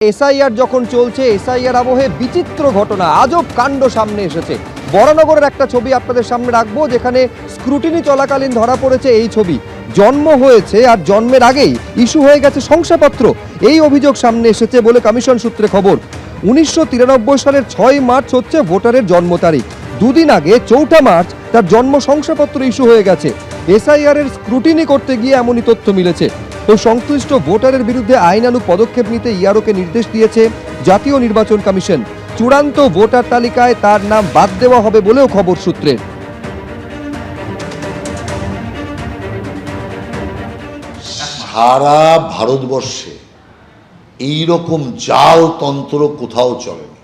SIR যখন চলছে, SIR আবহে বিচিত্র ঘটনা, আজব কাণ্ড সামনে এসেছে। বরানগরের একটা ছবি আপনাদের সামনে রাখবো, যেখানে স্ক্রুটিনি চলাকালীন ধরা পড়েছে এই ছবি। জন্ম হয়েছে আর জন্মের আগেই ইস্যু হয়ে গেছে শংসাপত্র, এই অভিযোগ সামনে এসেছে বলে কমিশন সূত্রে খবর। 1993 সালের 6 মার্চ হচ্ছে ভোটারের জন্ম তারিখ। দুদিন আগে 4 মার্চ তার জন্ম শংসাপত্র ইস্যু হয়ে গেছে। এসআইআর এর স্ক্রুটিনি করতে গিয়ে এমনই তথ্য মিলেছে। তো সংশ্লিষ্ট ভোটারের বিরুদ্ধে আইনানুগ পদক্ষেপ নিতে ইআরওকে নির্দেশ দিয়েছে জাতীয় নির্বাচন কমিশন। চূড়ান্ত ভোটার তালিকায় তার নাম বাদ দেওয়া হবে বলেও খবর সূত্রের। সারা ভারতবর্ষে এইরকম জাল তন্ত্র কোথাও চলেনি।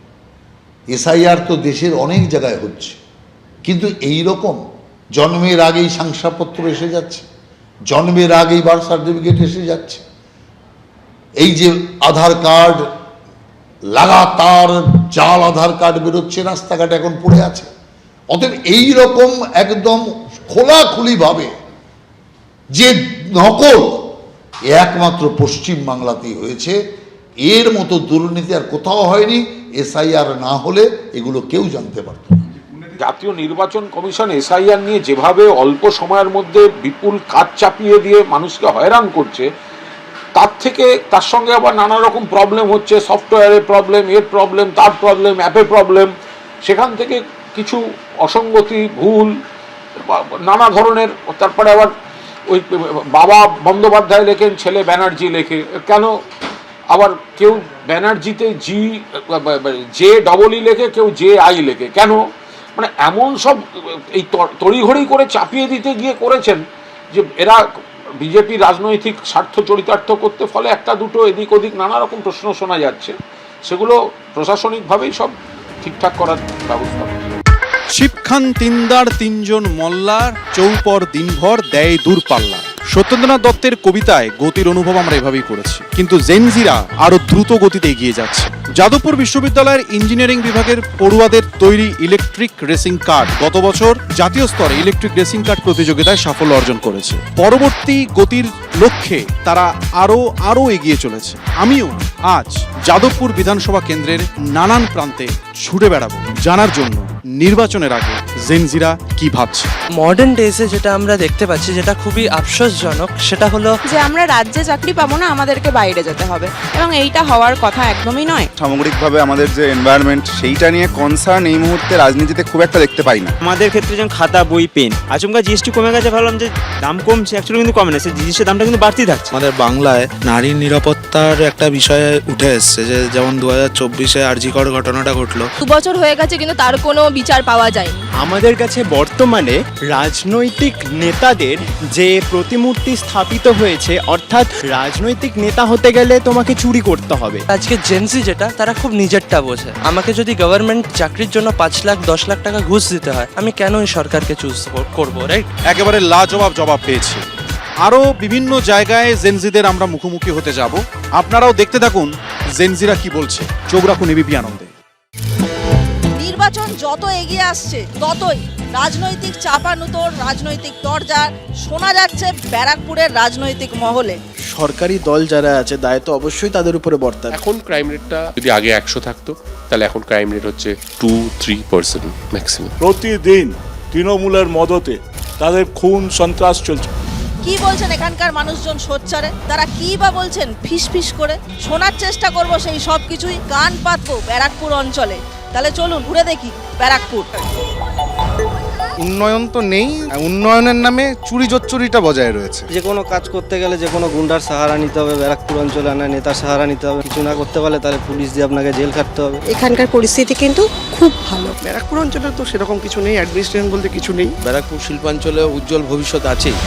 এসআইআর তো দেশের অনেক জায়গায় হচ্ছে, কিন্তু এই রকম জন্মের আগেই শংসাপত্র এসে যাচ্ছে, জন্মের আগেই বার্থ সার্টিফিকেট এসে যাচ্ছে। এই যে আধার কার্ড, লাগাতার জাল আধার কার্ড বেরোচ্ছে, রাস্তাঘাটে এখন পড়ে আছে। অতএব এইরকম একদম খোলাখুলিভাবে যে নকল, একমাত্র পশ্চিম বাংলাতেই হয়েছে। এর মতো দুর্নীতি আর কোথাও হয়নি। এসআইআর না হলে এগুলো কেউ জানতে পারত না। জাতীয় নির্বাচন কমিশন এসআইআর নিয়ে যেভাবে অল্প সময়ের মধ্যে বিপুল কাজ চাপিয়ে দিয়ে মানুষকে হয়রান করছে, তার সঙ্গে আবার নানা রকম প্রবলেম হচ্ছে, সফটওয়্যারের প্রবলেম, এর প্রবলেম, তার প্রবলেম, অ্যাপের প্রবলেম। সেখান থেকে কিছু অসঙ্গতি, ভুল, নানা ধরনের। তারপরে আবার ওই বাবা বন্দ্যোপাধ্যায় লেখেন, ছেলে ব্যানার্জি লেখে কেন? আবার কেউ ব্যানার্জিতে জে ডবল ই লেখে, কেউ জে আই লেখে কেন? মানে এমন সব এই তড়িঘড়ি করে চাপিয়ে দিতে গিয়ে করেছেন যে এরা বিজেপি রাজনৈতিক স্বার্থ চরিতার্থ করতে, ফলে একটা দুটো এদিক ওদিক নানা রকম প্রশ্ন শোনা যাচ্ছে। সেগুলো প্রশাসনিকভাবেই সব ঠিকঠাক করার ব্যবস্থা। শিবখান তিনদার তিনজন মল্লার চৌপর দিনভর দেয় দূরপাল্লা। সত্যেন্দ্রনাথ দত্তের কবিতায় গতির অনুভব আমরা এভাবেই করেছি, কিন্তু জেনজিরা আরো দ্রুত গতিতে এগিয়ে যাচ্ছে। যাদবপুর বিশ্ববিদ্যালয়ের ইঞ্জিনিয়ারিং বিভাগের পড়ুয়াদের তৈরি ইলেকট্রিক রেসিং কার্ড গত বছর জাতীয় স্তরে ইলেকট্রিক রেসিং কার্ড প্রতিযোগিতায় সাফল্য অর্জন করেছে। পরবর্তী গতির লক্ষ্যে তারা আরো এগিয়ে চলেছে। আমিও আজ যাদবপুর বিধানসভা কেন্দ্রের নানান প্রান্তে ছুটে বেড়াবো জানার জন্য নির্বাচনের আগে জেনজিরা কি ভাবছে। মডার্ন ডেজে যেটা আমরা দেখতে পাচ্ছি, যেটা খুবই আফসোসজনক, সেটা হলো যে আমরা রাজ্যে চাকরি পাবো না, আমাদেরকে বাইরে যেতে হবে, এবং এইটা হওয়ার কথা একদমই নয়। সামগ্রিকভাবে আমাদের যে এনভায়রনমেন্ট, সেইটা নিয়ে কনসার্ন এই মুহূর্তে রাজনীতিতে খুব একটা দেখতে পাই না। আমাদের ক্ষেত্রে যেমন খাতা, বই, পেন, আচমকা জিএসটি কমে গেছে, ভাবলাম যে দাম কমছে, অ্যাকচুয়ালি কিন্তু কমে না, সেই জিনিসের দামটা কিন্তু বাড়তেই থাকছে। আমাদের বাংলায় নারীর নিরাপত্তার একটা বিষয় উঠে এসছে, যে যেমন 2024-এ আরজিকর ঘটনাটা ঘটলো। 2 বছর হয়ে গেছে কিন্তু তার কোনো বিচার পাওয়া যায়নি। আমাদের কাছে বর্তমানে রাজনৈতিক নেতাদের যে প্রতিমূর্তি স্থাপিত হয়েছে, অর্থাৎ রাজনৈতিক নেতা হতে গেলে তোমাকে চুরি করতে হবে। আজকে জেনজি যেটা, তারা খুব নিজেরটা বোঝে। আমাকে যদি গভর্নমেন্ট চাকরির জন্য 5 লাখ 10 লাখ টাকা ঘুষ দিতে হয়, আমি কেন এই সরকারকে চুজ করবো, রাইট? একেবারে লাজবাব জবাব পেয়েছে। আরো বিভিন্ন জায়গায় জেনজিদের আমরা মুখোমুখি হতে যাব। আপনারাও দেখতে থাকুন জেনজিরা কি বলছে। চোখ রাখুন এবিপি আনন্দে। নির্বাচন যত এগিয়ে আসছে, ততই রাজনৈতিক চাপানুতোর, রাজনৈতিক দরজা শোনা যাচ্ছে ব্যারাকপুরের রাজনৈতিক মহলে। সরকারি দল যারা আছে, দায়িত্ব অবশ্যই তাদের উপরে বর্তায়। এখন ক্রাইম রেটটা যদি আগে 100 থাকতো, তাহলে এখন ক্রাইম রেট হচ্ছে 2-3% ম্যাক্সিমাম। প্রতিদিন তৃণমূলের মদতে তাদের খুন সন্ত্রাস চলছে। কি বলছেন এখানকার মানুষজন সোচ্চারে? তারা কি বা বলছেন ফিস ফিস করে? শোনার চেষ্টা করব সেই সব কিছুই, কান পাতবো ব্যারাকপুর অঞ্চলে। তাহলে চলুন ঘুরে দেখি ব্যারাকপুর। উন্নয়ন তো নেই, উন্নয়নের নামে চুরি জোচ্চুরিটা বজায় রয়েছে। যে কোনো কাজ করতে গেলে যে কোনো গুন্ডার সাহারা নিতে হবে, ব্যারাকপুর অঞ্চলে নেতার সাহারা নিতে হবে। কিছু না করতে পারলে তাহলে পুলিশ দিয়ে আপনাকে জেল খাটতে হবে। এখানকার পরিস্থিতি কিন্তু খুব ভালো। ব্যারাকপুর অঞ্চলে তো সেরকম কিছু নেই, অ্যাডমিনিস্ট্রেশন বলতে কিছু নেই। ব্যারাকপুর শিল্পাঞ্চলে উজ্জ্বল ভবিষ্যৎ আছেই।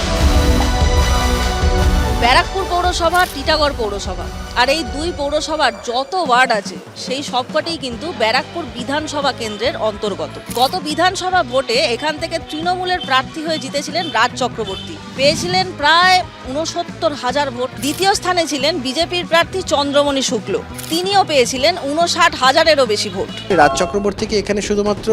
ব্যারাকপুর পৌরসভা, টিটাগড় পৌরসভা, আর এই 2 পৌরসভার যত ওয়ার্ড আছে, সেই সবকটাই কিন্তু ব্যারাকপুর বিধানসভা কেন্দ্রের অন্তর্গত। গত বিধানসভা ভোটে এখান থেকে তৃণমূলের প্রার্থী হয়ে জিতেছিলেন রাজ চক্রবর্তী, পেয়েছিলেন প্রায় ৬৯,০০০ ভোট। দ্বিতীয় স্থানে ছিলেন বিজেপির প্রার্থী চন্দ্রমণি শুক্ল, তিনিও পেয়েছিলেন ৫৯,০০০-এরও বেশি ভোট। রাজ চক্রবর্তীকে এখানে শুধুমাত্র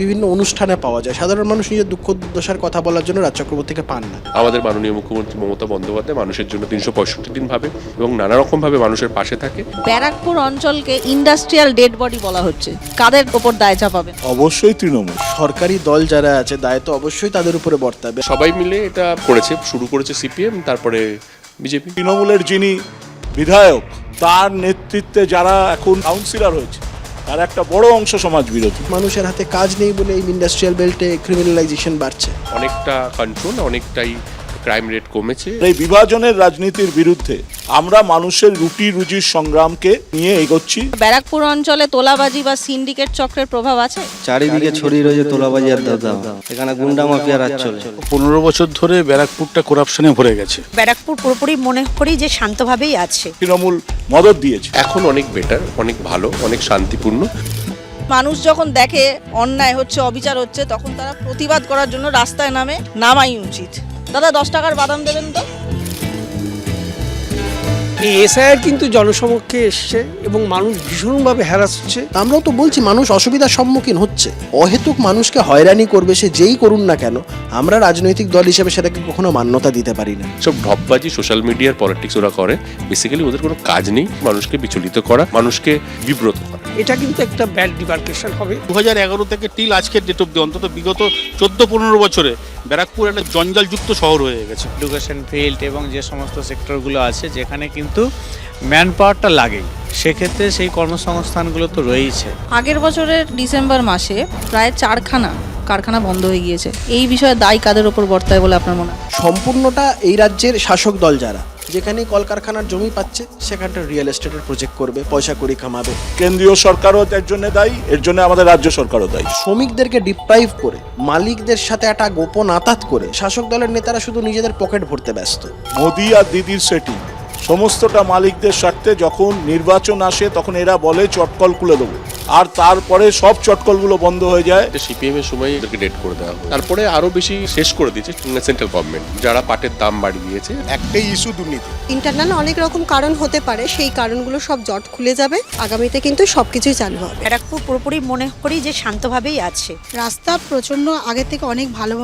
বিভিন্ন অনুষ্ঠানে পাওয়া যায়, সাধারণ মানুষ নিজের দুঃখ দুর্দশার কথা বলার জন্য রাজ চক্রবর্তীকে পান না। আমাদের মাননীয় মুখ্যমন্ত্রী মমতা বন্দ্যোপাধ্যায় মানুষের জন্য ৩৬৫ দিন ভাবে এবং নানা রকম ভাবে মানুষের পাশে থাকে। ব্যারাকপুর অঞ্চলকে ইন্ডাস্ট্রিয়াল ডেড বডি বলা হচ্ছে, কাদের ওপর দায় চাপাবেন? অবশ্যই তৃণমূল। সরকারি দল যারা আছে দায় তো অবশ্যই তাদের উপরে বর্তাবে। সবাই মিলে এটা করেছে, শুরু করেছে সিপিএম, তারপরে বিজেপি। তৃণমূলের যিনি বিধায়ক, তার নেতৃত্বে যারা এখন কাউন্সিলর হয়েছে, তার একটা বড় অংশ সমাজ বিরোধী। মানুষের হাতে কাজ নেই বলে এই ইন্ডাস্ট্রিয়াল বেল্টে ক্রিমিনালাইজেশন বাড়ছে। অনেকটা কন্ট্রোল, অনেকটাই ক্রাইম রেট কমেছে। এই বিভাজনের রাজনীতির বিরুদ্ধে আমরা মানুষের রুটি রুজির সংগ্রামকে নিয়ে এগোচ্ছি। ব্যারাকপুর অঞ্চলে তোলাবাজি বা সিন্ডিকেট চক্রের প্রভাব আছে? চারিদিকে ছড়িয়ে রয়েছে তোলাবাজি আর দাদা, এখানে গুন্ডা মাফিয়া রাজ চলে। 15 বছর ধরে ব্যারাকপুরটা করাপশনে ভরে গেছে। ব্যারাকপুর পুরোপুরি মনে করি যে শান্তভাবেই আছে। তৃণমূল মদত দিয়েছে। এখন অনেক বেটার, অনেক ভালো, অনেক শান্তিপূর্ণ। মানুষ যখন দেখে অন্যায় হচ্ছে, অবিচার হচ্ছে, তখন তারা প্রতিবাদ করার জন্য রাস্তায় নামাই উচিত। দাদা 10 টাকার বাদাম দেবেন তো? এই এসআইআর কিন্তু জনসমক্ষে এসছে এবং মানুষ ভীষণভাবে হ্যারাস হচ্ছে। আমরাও তো বলছি মানুষ অসুবিধার সম্মুখীন হচ্ছে। অহেতুক মানুষকে হয়রানি করবে সে যেই করুন না কেন, আমরা রাজনৈতিক দল হিসেবে সেটাকে কখনো মান্যতা দিতে পারি না। সব ঢপবাজি, সোশ্যাল মিডিয়ার পলিটিক্স ওরা করে। বেসিক্যালি ওদের কোনো কাজ নেই মানুষকে বিচলিত করা, মানুষকে বিব্রত করা। এটা কিন্তু একটা ব্যাড ডিমার্কেশন হবে। 2011 থেকে টিল আজকের ডেট অব্দি অন্তত বিগত 14-15 বছরে ব্যারাকপুর একটা জঞ্জালযুক্ত শহর হয়ে গেছে। এডুকেশন ফিল্ড এবং যে সমস্ত সেক্টরগুলো আছে যেখানে কিন্তু ম্যান পাওয়ারটা লাগেই, সেক্ষেত্রে সেই কর্মসংস্থানগুলো তো রয়েছে। আগের বছরের ডিসেম্বর মাসে প্রায় 4খানা কারখানা বন্ধ হয়ে গিয়েছে। এই বিষয়ে দায় কাদের ওপর বর্তায় বলে আপনার মনে হয়? সম্পূর্ণটা এই রাজ্যের শাসক দল যারা, যেখানে কলকারখানার জমি পাচ্ছে সেখানটা রিয়েল এস্টেটের প্রজেক্ট করবে, পয়সা করি কামাবে। কেন্দ্রীয় সরকারও এর জন্য দায়ী, এর জন্য আমাদের রাজ্য সরকারও দায়ী। শ্রমিকদেরকে ডিপ্রাইভ করে, মালিকদের সাথে একটা গোপন আতাত করে শাসক দলের নেতারা শুধু নিজেদের পকেট ভরতে ব্যস্ত। মোদি আর দিদির সেটিং সমস্তটা মালিকদের স্বার্থে। যখন নির্বাচন আসে তখন এরা বলে চটকল খুলে দেবো, আর তারপরে সব চটকলগুলো বন্ধ হয়ে যায়। সিপিএম এর সময় এদেরকে ডেট করে দেওয়া হয়, তারপরে আরো বেশি শেষ করে দিয়েছে সেন্ট্রাল গভর্নমেন্ট, যারা পাটের দাম বাড়িয়ে দিয়েছে। একটাই ইস্যু দুর্নীতি। ইন্টারনাল অনেক রকম কারণ হতে পারে, সেই কারণগুলো সব জট খুলে যাবে। আগামীতে কিন্তু সবকিছুই চালু হবে। ব্যারাকপুর পুরোপুরি মনে করি যে শান্তভাবেই আছে। রাস্তা প্রচন্ড আগের থেকে অনেক ভালো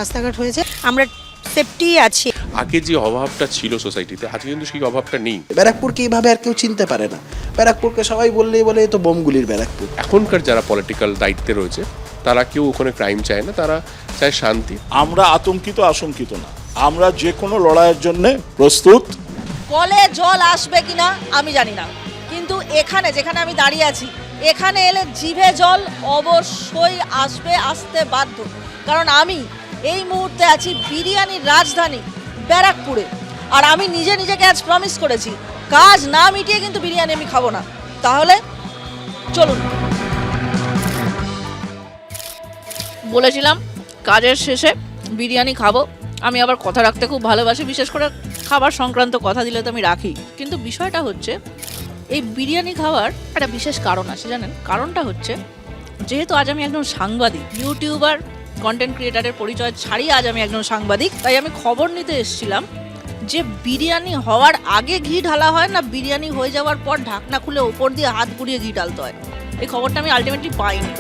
রাস্তাঘাট হয়েছে, আমরা সেফটি আছি। আগে যে অভাবটা ছিল সোসাইটিতে, আজকে কিন্তু সেই অভাবটা নেই। ব্যারাকপুরকে এইভাবে আর কেউ চিনতে পারে না। ব্যারাকপুরকে সবাই বললেই বলে তো বোমগুলির ব্যারাকপুর। এখনকার যারা পলিটিক্যাল দায়িত্বে রয়েছে তারা কেউ ওখানে ক্রাইম চায় না, তারা চায় শান্তি। আমরা আশঙ্কিত না, আমরা যে কোনো লড়াইয়ের জন্য প্রস্তুত। কলে জল আসবে কিনা আমি জানি না, কিন্তু এখানে যেখানে আমি দাঁড়িয়ে আছি, এখানে এলে জিভে জল অবশ্যই আসতে বাধ্য। কারণ আমি এই মুহূর্তে আছি বিরিয়ানির রাজধানী ব্যারাকপুরে, আর আমি নিজেকে আজ প্রমিস করেছি কাজ না মিটিয়ে কিন্তু বিরিয়ানি আমি খাবো না। তাহলে চলুন, বলেছিলাম কাজের শেষে বিরিয়ানি খাবো। আমি আবার কথা রাখতে খুব ভালোবাসি, বিশেষ করে খাবার সংক্রান্ত কথা দিলে তো আমি রাখি। কিন্তু বিষয়টা হচ্ছে এই বিরিয়ানি খাওয়ার একটা বিশেষ কারণ আছে, জানেন? কারণটা হচ্ছে যেহেতু আজ আমি একজন সাংবাদিক, ইউটিউবার, কন্টেন্ট ক্রিয়েটারের পরিচয় ছাড়িয়ে আজ আমি একজন সাংবাদিক, তাই আমি খবর নিতে এসেছিলাম যে বিরিয়ানি হওয়ার আগে ঘি ঢালা হয় না বিরিয়ানি হয়ে যাওয়ার পর ঢাকনা খুলে ওপর দিয়ে হাত ঘুরিয়ে ঘি ঢালতে হয়। এই খবরটা আমি আলটিমেটলি পাইনি,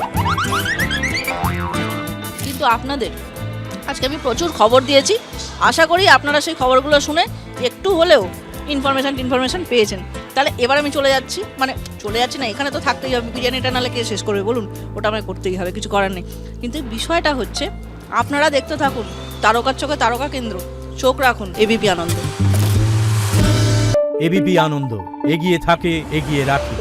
কিন্তু আপনাদের আজকে আমি প্রচুর খবর দিয়েছি। আশা করি আপনারা সেই খবরগুলো শুনে একটু হলেও ইনফরমেশন পেয়েছেন। তাহলে এবার আমি চলে যাচ্ছি না, এখানে তো থাকতেই হবে। বিরিয়ানিটা নাহলে কে শেষ করবে বলুন? ওটা আমায় করতেই হবে, কিছু করার নেই। কিন্তু বিষয়টা হচ্ছে আপনারা দেখতে থাকুন তারকার চোখে তারকা কেন্দ্র, চোখ রাখুন এবিপি আনন্দ। এবিপি আনন্দ, এগিয়ে থাকে, এগিয়ে রাখে।